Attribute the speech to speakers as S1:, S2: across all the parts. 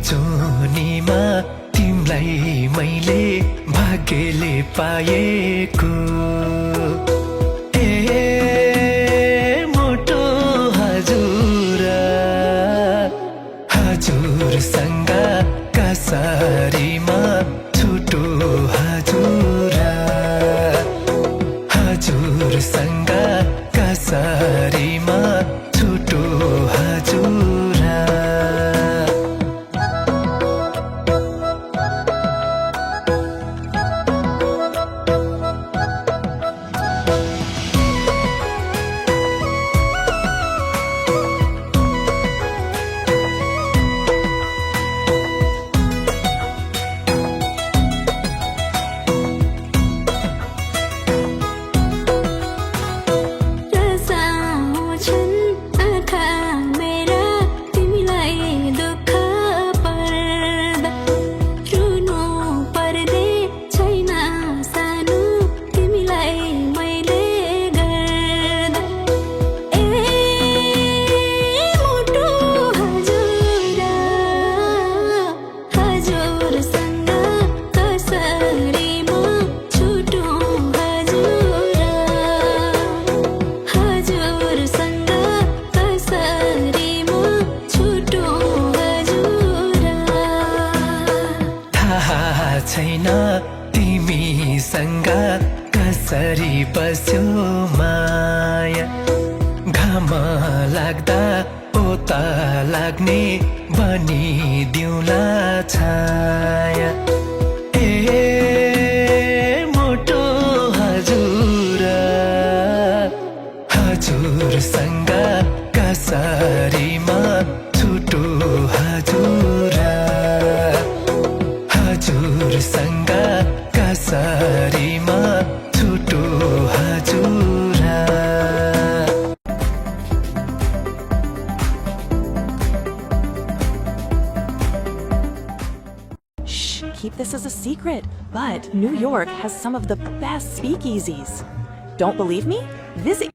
S1: जोनीमा तिमलाई मैले भाग्यले पाएको मोटो हजुर हजुरसँग कसरीमा छुटो हजुर हजुरसँग कसरीमा छुटो हजुर छैन तिमीसँग कसरी बस्यो माया घाम लाग्दा पोता लाग्ने बनिदिउँला छाया मोटो हजुर हजुरसँग कसरीमा छुटो हजुर हजुरसँग कसरीमा छुटो हजुर
S2: Shh, keep this as a secret, but New York has some of the best speakeasies. Don't believe me? Visit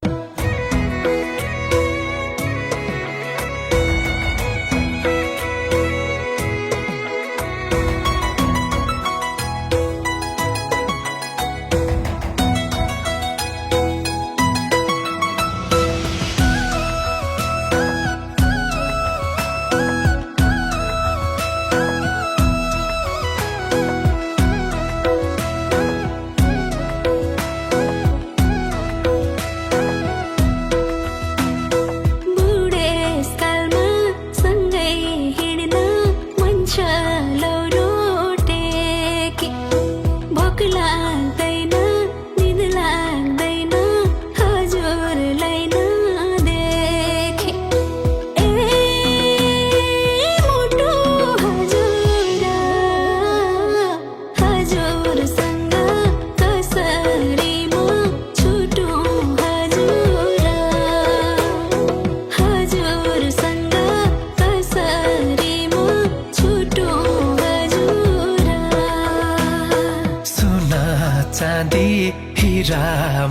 S1: चाँदी हिरा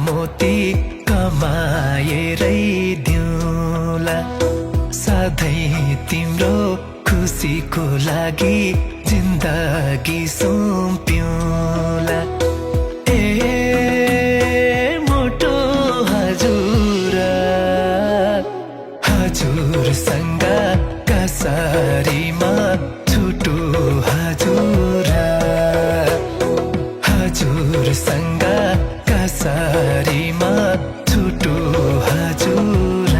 S1: मोती कमाएरै दिउँला सधैँ तिम्रो खुसीको लागि जिन्दगी सुम्पिउँला मोटो हजुर हजुरसँग कसरीमा छुटो हजुर हजुरसँग कसरीमा छुटो हजुर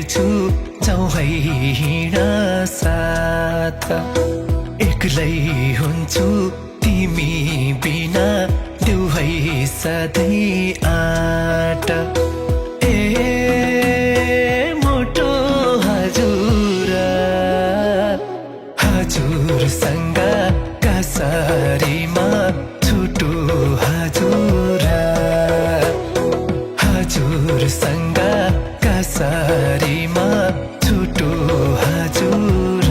S1: हिँड्छु जाउँ है हिँड साथ एक्लै हुन्छु तिमी बिना देऊ है सधैँ आँट मोटो हजुर हजुरसँग कसरीमा छुटु हजुर हजुरसँग कसरीमा छुटु हजुर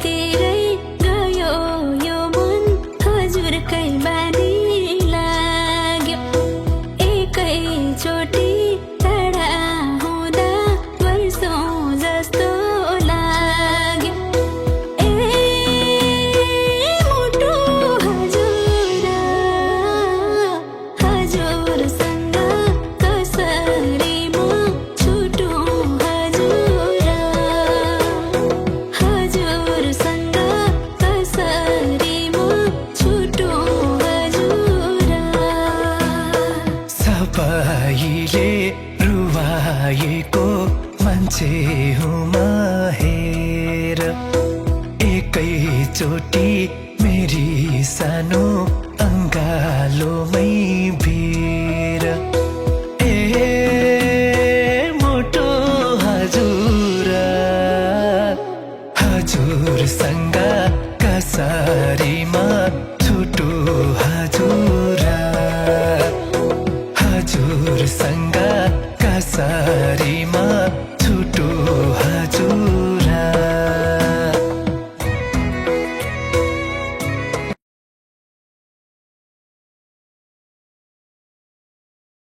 S3: तेरै गयो यो मन हजुरकै बानी लाग्यो एकैचोटि टाढा हुँदा वर्षौँ जस्तो लाग्यो मोटो हजुर हजुरसँग कसरी म छुटौँ हजुर हजुरसँग कसरी म छुटौँ हजुर
S1: सबैले रुवाएको मान्छे हुँ म हेर एकैचोटि मेरी सानो अङ्गालोमै भिर मोटो हजुर हजुरसँग कसरी